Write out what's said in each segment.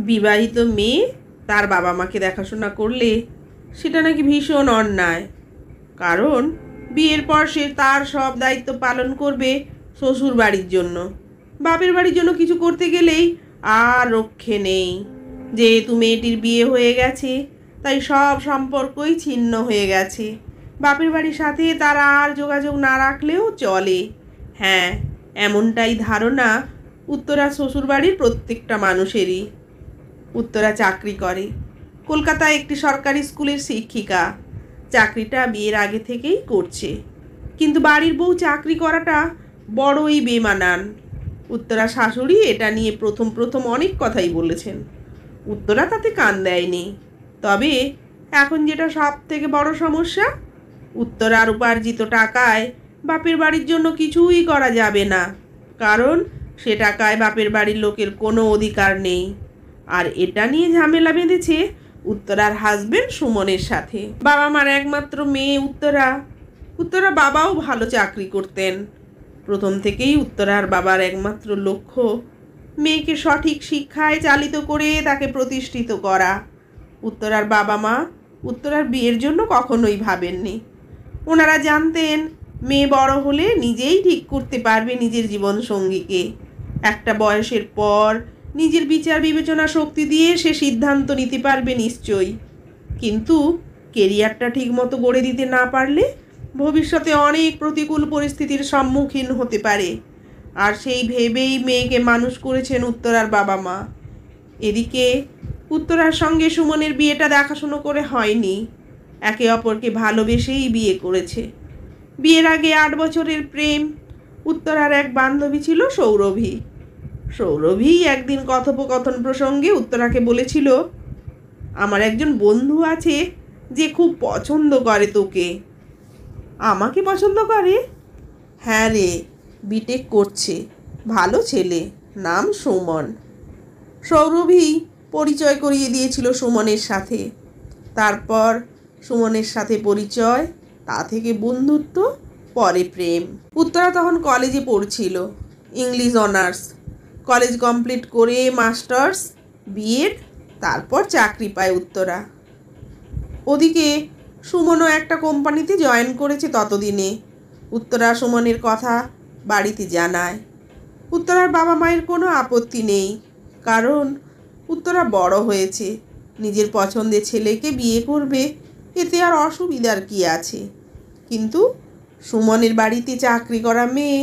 বিবাহিত মেয়ে তার বাবা মাকে দেখাশোনা করলে সেটা নাকি ভীষণ অন্যায়। কারণ বিয়ের পর সে তার সব দায়িত্ব পালন করবে শ্বশুর বাড়ির জন্য। বাপের বাড়ির জন্য কিছু করতে গেলেই আর রক্ষে নেই। যেহেতু মেয়েটির বিয়ে হয়ে গেছে, তাই সব সম্পর্কই ছিন্ন হয়ে গেছে। বাপের বাড়ির সাথে তার আর যোগাযোগ না রাখলেও চলে। হ্যাঁ, এমনটাই ধারণা উত্তরা শ্বশুরবাড়ির প্রত্যেকটা মানুষেরই। উত্তরা চাকরি করে, কলকাতায় একটি সরকারি স্কুলের শিক্ষিকা। চাকরিটা বিয়ের আগে থেকেই করছে, কিন্তু বাড়ির বউ চাকরি করাটা বড়ই বেমানান। উত্তরা শাশুড়ি এটা নিয়ে প্রথম প্রথম অনেক কথাই বলেছেন। উত্তরা তাতে কান দেয়নি। তবে এখন যেটা সব থেকে বড় সমস্যা, উত্তরার উপার্জিত টাকায় বাপের বাড়ির জন্য কিছুই করা যাবে না। কারণ সে টাকায় বাপের বাড়ির লোকের কোনো অধিকার নেই। আর এটা নিয়ে ঝামেলা বেঁধেছে উত্তরার হাজবেন্ড সুমনের সাথে। বাবা মার একমাত্র মেয়ে উত্তরা। উত্তরা বাবাও ভালো চাকরি করতেন। প্রথম থেকেই উত্তরার বাবার একমাত্র লক্ষ্য মেয়েকে সঠিক শিক্ষায় চালিত করে তাকে প্রতিষ্ঠিত করা। উত্তরার বাবা মা উত্তরার বিয়ের জন্য কখনোই ভাবেননি। ওনারা জানতেন মেয়ে বড় হলে নিজেই ঠিক করতে পারবে নিজের জীবন সঙ্গীকে। একটা বয়সের পর নিজের বিচার বিবেচনা শক্তি দিয়ে সে সিদ্ধান্ত নিতে পারবে নিশ্চয়ই। কিন্তু কেরিয়ারটা ঠিকমতো গড়ে দিতে না পারলে ভবিষ্যতে অনেক প্রতিকূল পরিস্থিতির সম্মুখীন হতে পারে। আর সেই ভেবেই মেয়েকে মানুষ করেছেন উত্তরার বাবা মা। এদিকে উত্তরার সঙ্গে সুমনের বিয়েটা দেখাশুনো করে হয়নি, একে অপরকে ভালোবেসেই বিয়ে করেছে। বিয়ের আগে 8 বছরের প্রেম। উত্তরার এক বান্ধবী ছিল সৌরভী। সৌরভী একদিন কথোপকথন প্রসঙ্গে উত্তরাকে বলেছিল, আমার একজন বন্ধু আছে যে খুব পছন্দ করে তোকে। আমাকে পছন্দ করে? হ্যাঁ রে, বিটেক করছে, ভালো ছেলে, নাম সুমন। সৌরভী পরিচয় করিয়ে দিয়েছিল সুমনের সাথে। তারপর সুমনের সাথে পরিচয়, তা থেকে বন্ধুত্ব, পরে প্রেম। উত্তরা তখন কলেজে পড়ছিল, ইংলিশ অনার্স। কলেজ কমপ্লিট করে মাস্টার্স, বিএড, তারপর চাকরি পায় উত্তরা। ওদিকে সুমনও একটা কোম্পানিতে জয়েন করেছে ততদিনে। উত্তরা সুমনের কথা বাড়িতে জানায়। উত্তরার বাবা মায়ের কোনো আপত্তি নেই, কারণ উত্তরা বড় হয়েছে, নিজের পছন্দের ছেলেকে বিয়ে করবে, এতে আর অসুবিধার কি আছে। কিন্তু সুমনের বাড়িতে চাকরি করা মেয়ে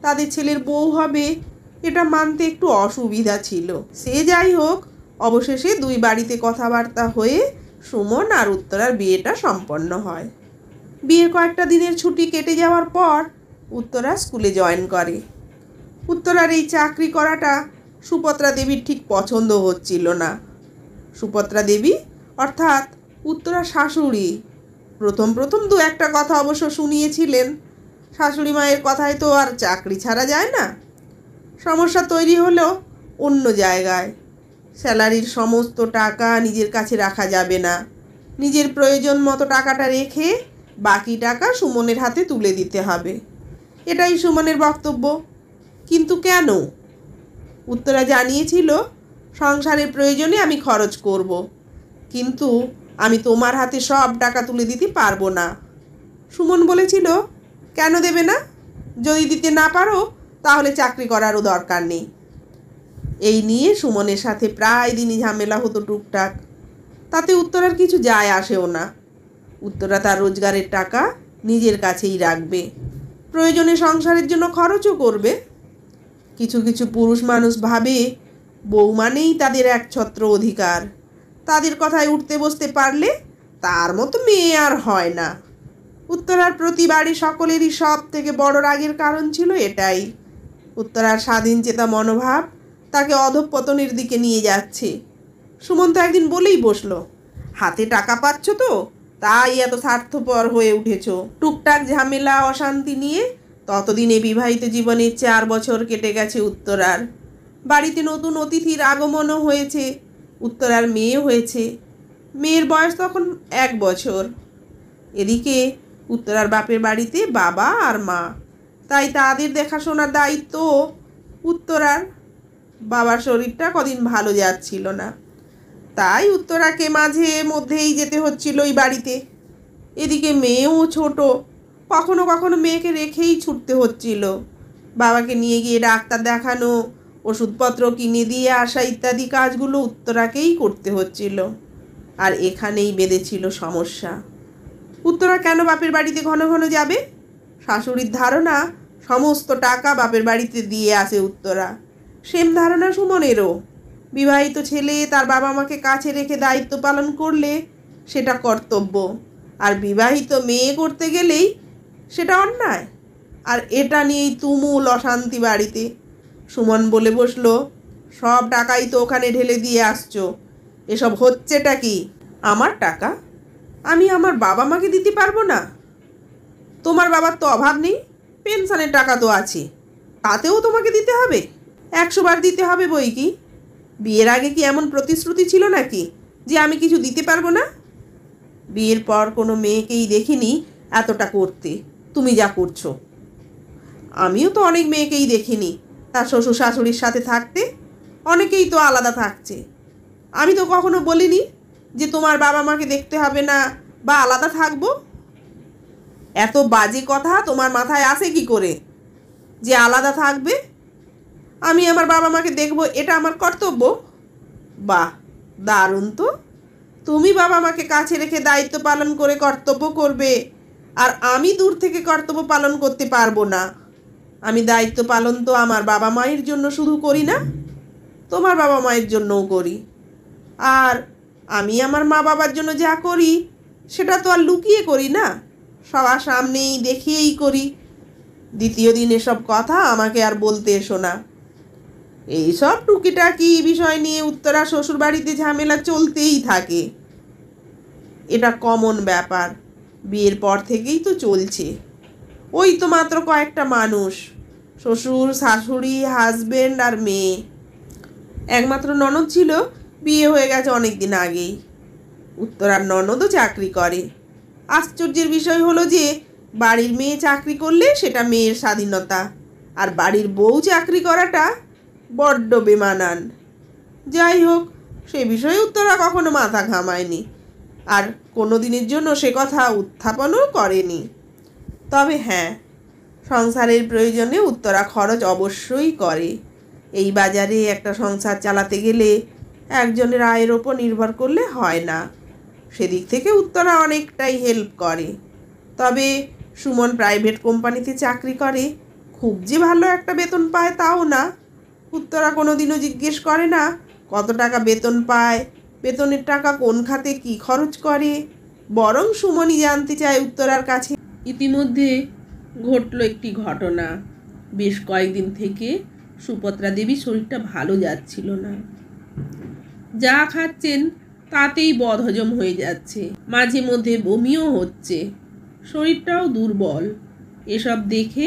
তাদের ছেলের বউ হবে, এটা মানতে একটু অসুবিধা ছিল। সে যাই হোক, অবশেষে দুই বাড়িতে কথাবার্তা হয়ে সুমন আর উত্তরার বিয়েটা সম্পন্ন হয়। বিয়ের কয়েকটা দিনের ছুটি কেটে যাওয়ার পর উত্তরা স্কুলে জয়েন করে। উত্তরার এই চাকরি করাটা সুপত্রা দেবীর ঠিক পছন্দ হচ্ছিল না। সুপত্রা দেবী অর্থাৎ উত্তরার শাশুড়ি প্রথম প্রথম দু একটা কথা অবশ্য শুনিয়েছিলেন। শাশুড়ি মায়ের কথায় তো আর চাকরি ছাড়া যায় না। সমস্যা তৈরি হলো অন্য জায়গায়। স্যালারির সমস্ত টাকা নিজের কাছে রাখা যাবে না, নিজের প্রয়োজন মতো টাকাটা রেখে বাকি টাকা সুমনের হাতে তুলে দিতে হবে, এটাই সুমনের বক্তব্য। কিন্তু কেন? উত্তরা জানিয়েছিল, সংসারের প্রয়োজনে আমি খরচ করব, কিন্তু আমি তোমার হাতে সব টাকা তুলে দিতে পারবো না। সুমন বলেছিল, কেন দেবে না? যদি দিতে না পারো তাহলে চাকরি করারও দরকার নেই। এই নিয়ে সুমনের সাথে প্রায় দিনই ঝামেলা হতো টুকটাক। তাতে উত্তরার কিছু যায় আসেও না। উত্তরা তার রোজগারের টাকা নিজের কাছেই রাখবে, প্রয়োজনে সংসারের জন্য খরচও করবে। কিছু কিছু পুরুষ মানুষ ভাবে বউ মানেই তাদের একছত্র অধিকার, তাদের কথায় উঠতে বসতে পারলে তার মতো মেয়ে আর হয় না। উত্তরার প্রতি বাড়ি সকলেরই সব থেকে বড় রাগের কারণ ছিল এটাই। উত্তরার স্বাধীন চেতা মনোভাব তাকে অধঃপতনের দিকে নিয়ে যাচ্ছে। সুমন তো একদিন বলেই বসলো, হাতে টাকা পাচ্ছ তো তাই এত স্বার্থপর হয়ে উঠেছ। টুকটাক ঝামেলা অশান্তি নিয়ে ততদিনে বিবাহিত জীবনে 4 বছর কেটে গেছে উত্তরার। বাড়িতে নতুন অতিথির আগমনও হয়েছে। উত্তরার মেয়ে হয়েছে, মেয়ের বয়স তখন 1 বছর। এদিকে উত্তরার বাপের বাড়িতে বাবা আর মা, তাই তাদের দেখাশোনার দায়িত্ব উত্তরার। বাবার শরীরটা কদিন ভালো যাচ্ছিল না, তাই উত্তরাকে মাঝে মধ্যেই যেতে হচ্ছিল ওই বাড়িতে। এদিকে মেয়েও ছোট, কখনো কখনো মেয়েকে রেখেই ছুটতে হচ্ছিল। বাবাকে নিয়ে গিয়ে ডাক্তার দেখানো, ওষুধপত্র কিনে দিয়ে আসা ইত্যাদি কাজগুলো উত্তরাকেই করতে হচ্ছিল। আর এখানেই বেঁধেছিল সমস্যা। উত্তরা কেন বাপের বাড়িতে ঘন ঘন যাবে? শাশুড়ির ধারণা সমস্ত টাকা বাপের বাড়িতে দিয়ে আসে উত্তরা। সেম ধারণা সুমনেরও। বিবাহিত ছেলে তার বাবা মাকে কাছে রেখে দায়িত্ব পালন করলে সেটা কর্তব্য, আর বিবাহিত মেয়ে করতে গেলেই সেটা অন্যায়। আর এটা নিয়েই তুমুল অশান্তি বাড়িতে। সুমন বলে বসলো, সব টাকাই তো ওখানে ঢেলে দিয়ে আসছো, এসব হচ্ছেটা কি? আমার টাকা আমি আমার বাবা মাকে দিতে পারবো না? তোমার বাবার তো অভাব নেই, পেনশনের টাকা তো আছে, তাতেও তোমাকে দিতে হবে? 100 বার দিতে হবে বই কি? বিয়ের আগে কি এমন প্রতিশ্রুতি ছিল নাকি যে আমি কিছু দিতে পারবো না? বিয়ের পর কোনো মেয়েকেই দেখিনি এতটা করতে তুমি যা করছো। আমিও তো অনেক মেয়েকেই দেখিনি তার শ্বশুর শাশুড়ির সাথে থাকতে। অনেকেই তো আলাদা থাকছে। আমি তো কখনো বলিনি যে তোমার বাবা মাকে দেখতে হবে না বা আলাদা থাকবো। এত বাজে কথা তোমার মাথায় আসে কি করে যে আলাদা থাকবে? আমি আমার বাবা মাকে দেখবো, এটা আমার কর্তব্য? বাহ, দারুণ তো। তুমি বাবা মাকে কাছে রেখে দায়িত্ব পালন করে কর্তব্য করবে, আর আমি দূর থেকে কর্তব্য পালন করতে পারবো না। আমি দায়িত্ব পালন তো আমার বাবা মায়ের জন্য শুধু করি না, তোমার বাবা মায়ের জন্যও করি। আর আমি আমার মা বাবার জন্য যা করি সেটা তো আর লুকিয়ে করি না, সবার সামনেই দেখিয়েই করি। দ্বিতীয় দিন এসব কথা আমাকে আর বলতে এসো না। এইসব টুকিটাকি বিষয় নিয়ে উত্তরা শ্বশুরবাড়িতে ঝামেলা চলতেই থাকে। এটা কমন ব্যাপার, বিয়ের পর থেকেই তো চলছে। ওই তো মাত্র কয়েকটা মানুষ, শ্বশুর শাশুড়ি হাজবেন্ড আর মেয়ে। একমাত্র ননদ ছিল, বিয়ে হয়ে গেছে অনেক দিন আগেই। উত্তরার ননদও চাকরি করে। আশ্চর্যের বিষয় হলো যে বাড়ির মেয়ে চাকরি করলে সেটা মেয়ের স্বাধীনতা, আর বাড়ির বউ চাকরি করাটা বড্ড বেমানান। যাই হোক, সে বিষয়ে উত্তরা কখনো মাথা ঘামায়নি, আর কোনো দিনের জন্য সে কথা উত্থাপনও করেনি। তবে হ্যাঁ, সংসারের প্রয়োজনে উত্তরা খরচ অবশ্যই করে। এই বাজারে একটা সংসার চালাতে গেলে একজনের আয়ের ওপর নির্ভর করলে হয় না। সেদিক থেকে উত্তরা অনেকটাই হেল্প করে। তবে সুমন প্রাইভেট কোম্পানিতে চাকরি করে, খুব যে ভালো একটা বেতন পায় তাও না। উত্তরা কোনো দিনও জিজ্ঞেস করে না কত টাকা বেতন পায়, বেতনের টাকা কোন খাতে কি খরচ করে, বরং সুমনই জানতে চায় উত্তরার কাছে। ইতিমধ্যে ঘটল একটি ঘটনা। বেশ কয়েকদিন থেকে সুপত্রা দেবীর শরীরটা ভালো যাচ্ছিল না। যা খাচ্ছেন তাতেই বদহজম হয়ে যাচ্ছে, মাঝে মধ্যে বমিও হচ্ছে, শরীরটাও দুর্বল। এসব দেখে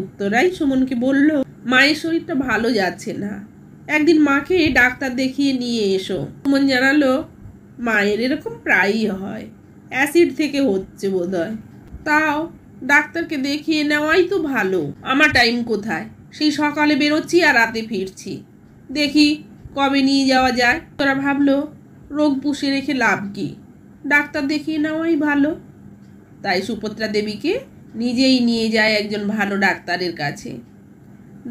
উত্তরাই সুমনকে বলল, মায়ের শরীরটা ভালো যাচ্ছে না, একদিন মাকে ডাক্তার দেখিয়ে নিয়ে এসো। সুমন জানালো, মায়ের এরকম প্রায়ই হয়, অ্যাসিড থেকে হচ্ছে বোধহয়। তাও ডাক্তারকে দেখিয়ে নেওয়াই তো ভালো। আমার টাইম কোথায়? সেই সকালে বেরোচ্ছি আর রাতে ফিরছি। দেখি কবে নিয়ে যাওয়া যায়। তোরা ভাবলো রোগ পুষে রেখে লাভ কি, ডাক্তার দেখিয়ে নেওয়াই ভালো। তাই সুপত্রা দেবীকে নিজেই নিয়ে যায় একজন ভালো ডাক্তারের কাছে।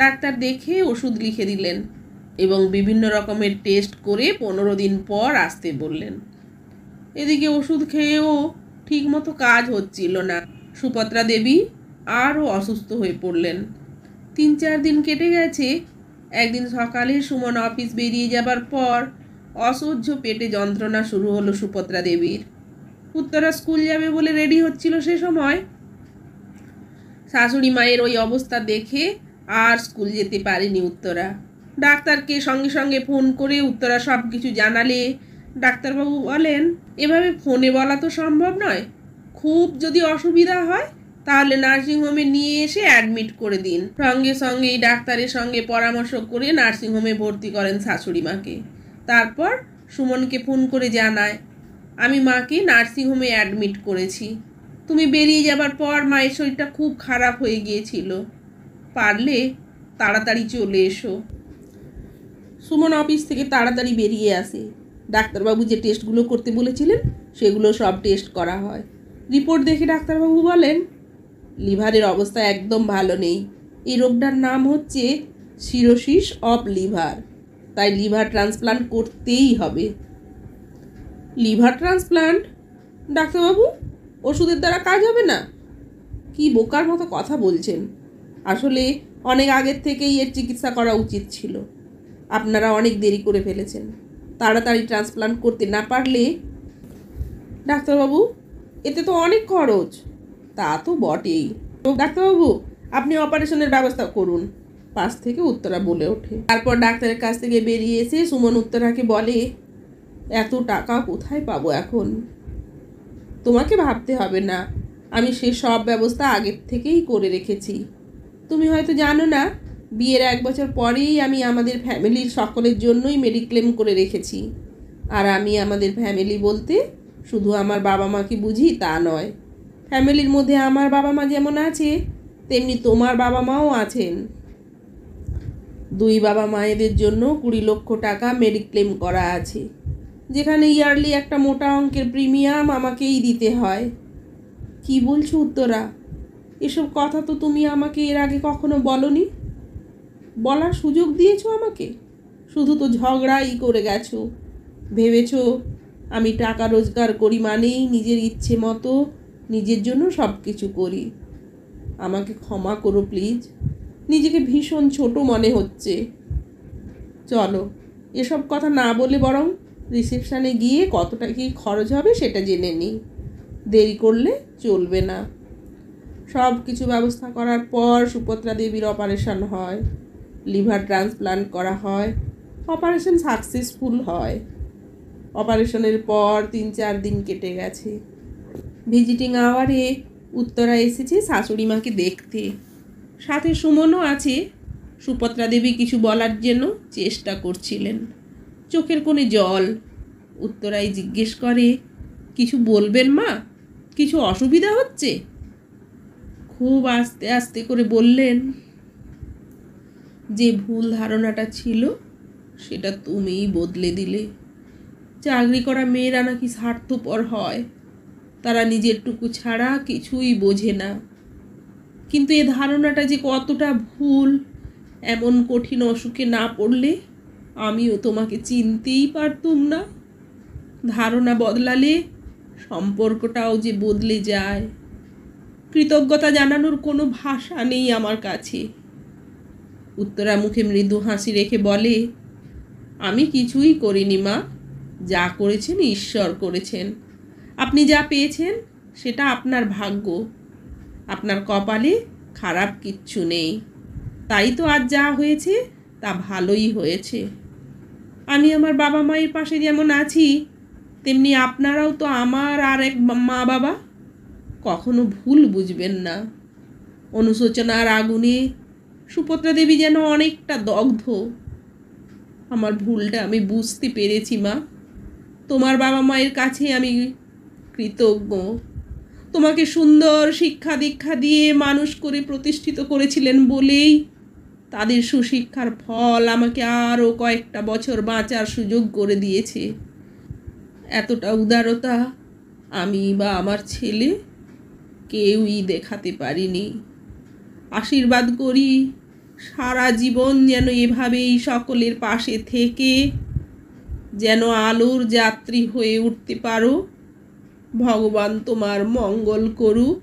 ডাক্তার দেখে ওষুধ লিখে দিলেন এবং বিভিন্ন রকমের টেস্ট করে 15 দিন পর আসতে বললেন। এদিকে ওষুধ খেয়েও ঠিকমতো কাজ হচ্ছিল না। সুপত্রা দেবী আরও অসুস্থ হয়ে পড়লেন। 3-4 দিন কেটে গেছে। একদিন সকালে সুমন অফিস বেরিয়ে যাবার পর অসহ্য পেটে যন্ত্রণা শুরু হলো সুপত্রা দেবীর। উত্তরা স্কুল যাবে বলে রেডি হচ্ছিল সে সময়। শাশুড়ি মায়ের ওই অবস্থা দেখে আর স্কুল যেতে পারেনি উত্তরা। ডাক্তারকে সঙ্গে সঙ্গে ফোন করে উত্তরা সব কিছু জানালে ডাক্তারবাবু বলেন, এভাবে ফোনে বলা তো সম্ভব নয়, খুব যদি অসুবিধা হয় তাহলে নার্সিংহোমে নিয়ে এসে অ্যাডমিট করে দিন। সঙ্গে সঙ্গেই ডাক্তারের সঙ্গে পরামর্শ করে নার্সিংহোমে ভর্তি করেন শাশুড়ি মাকে। তারপর সুমনকে ফোন করে জানায়, আমি মাকে নার্সিংহোমে অ্যাডমিট করেছি, তুমি বেরিয়ে যাবার পর মায়ের শরীরটা খুব খারাপ হয়ে গিয়েছিল, পারলে তাড়াতাড়ি চলে এসো। সুমন অফিস থেকে তাড়াতাড়ি বেরিয়ে আসে। ডাক্তারবাবু যে টেস্টগুলো করতে বলেছিলেন সেগুলো সব টেস্ট করা হয়। রিপোর্ট দেখে ডাক্তারবাবু বলেন লিভারের অবস্থা একদম ভালো নেই। এই রোগটার নাম হচ্ছে সিরোসিস অফ লিভার, তাই লিভার ট্রান্সপ্লান্ট করতেই হবে। Liver transplant? ডাক্তারবাবু, ওষুধের দ্বারা কাজ হবে না? কি বোকার মতো কথা বলছেন। আসলে অনেক আগের থেকেই এর চিকিৎসা করা উচিত ছিল। আপনারা অনেক দেরি করে ফেলেছেন। তাড়াতাড়ি ট্রান্সপ্লান্ট করতে না পারলে। ডাক্তারবাবু, এতে তো অনেক খরচ। তা তো বটেই। ডাক্তারবাবু, আপনি অপারেশনের ব্যবস্থা করুন, পাশ থেকে উত্তরা বলে ওঠে। তারপর ডাক্তারের কাছ থেকে বেরিয়ে এসে সুমন উত্তরাকে বলে, এত টাকা কোথায় পাবো এখন? তোমাকে ভাবতে হবে না, আমি সে সব ব্যবস্থা আগের থেকেই করে রেখেছি। তুমি হয়তো জানো না, বিয়ের 1 বছর পরেই আমি আমাদের ফ্যামিলির সকলের জন্যই মেডিক্লেম করে রেখেছি। আর আমি আমাদের ফ্যামিলি বলতে শুধু আমার বাবা মাকে বুঝি তা নয়। ফ্যামিলির মধ্যে আমার বাবা মা যেমন আছে, তেমনি তোমার বাবা মাও আছেন। 2 বাবা মায়েদের জন্য 20 লক্ষ টাকা মেডিক্লেম করা আছে, যেখানে ইয়ারলি একটা মোটা অঙ্কের প্রিমিয়াম আমাকেই দিতে হয়। কি বলছো উত্তরা? এসব কথা তো তুমি আমাকে এর আগে কখনো বলনি। বলার সুযোগ দিয়েছো আমাকে, শুধু তো ঝগড়াই করে গেছো। ভেবেছো আমি টাকা রোজগার করি মানেই নিজের ইচ্ছে মতো নিজের জন্য সব কিছু করি। আমাকে ক্ষমা করো প্লিজ, নিজেকে ভীষণ ছোট মনে হচ্ছে। চলো, এসব কথা না বলে বরং রিসেপশানে গিয়ে কতটা কি খরচ হবে সেটা জেনে নিই। দেরি করলে চলবে না। সব কিছু ব্যবস্থা করার পর সুপত্রা দেবীর অপারেশন হয়, লিভার ট্রান্সপ্লান্ট করা হয়। অপারেশন সাকসেসফুল হয়। অপারেশনের পর 3-4 দিন কেটে গেছে। ভিজিটিং আওয়ারে উত্তরা এসেছে শাশুড়ি মাকে দেখতে, সাথে সুমনও আছে। সুপত্রা দেবী কিছু বলার জন্য চেষ্টা করছিলেন, চোখের কোণে জল। উত্তরাই জিজ্ঞেস করে, কিছু বলবেন মা? কিছু অসুবিধা হচ্ছে? খুব আস্তে আস্তে করে বললেন, যে ভুল ধারণাটা ছিল সেটা তুমিই বদলে দিলে। চাকরি করা মেয়েরা নাকি স্বার্থপর হয়, তারা নিজের টুকু ছাড়া কিছুই বোঝে না। কিন্তু এ ধারণাটা যে কতটা ভুল, এমন কঠিন অসুখে না পড়লে আমিও তোমাকে চিনতেই পারতুম না। ধারণা বদলালে সম্পর্কটাও যে বদলে যায়। কৃতজ্ঞতা জানানোর কোনো ভাষা নেই আমার কাছে। উত্তরা মুখে মৃদু হাসি রেখে বলে, আমি কিছুই করিনি মা, যা করেছেন ঈশ্বর করেছেন। আপনি যা পেয়েছেন সেটা আপনার ভাগ্য। আপনার কপালে খারাপ কিচ্ছু নেই, তাই তো আজ যা হয়েছে তা ভালোই হয়েছে। আমি আমার বাবা মায়ের পাশে যেমন আছি, তেমনি আপনারাও তো আমার আর এক মা বাবা। কখনো ভুল বুঝবেন না। অনুশোচনার আগুনে সুপত্রা দেবী যেন অনেকটা দগ্ধ। আমার ভুলটা আমি বুঝতে পেরেছি মা। তোমার বাবা মায়ের কাছে আমি কৃতজ্ঞ। তোমাকে সুন্দর শিক্ষা দীক্ষা দিয়ে মানুষ করে প্রতিষ্ঠিত করেছিলেন বলেই তাদের সুশিক্ষার ফল আমাকে আরও কয়েকটা বছর বাঁচার সুযোগ করে দিয়েছে। এতটা উদারতা আমি বা আমার ছেলে কেউই দেখাতে পারিনি। আশীর্বাদ করি সারা জীবন যেন এভাবেই সকলের পাশে থেকে যেন আলোর যাত্রী হয়ে উঠতে পারো। ভগবান তোমার মঙ্গল করুক।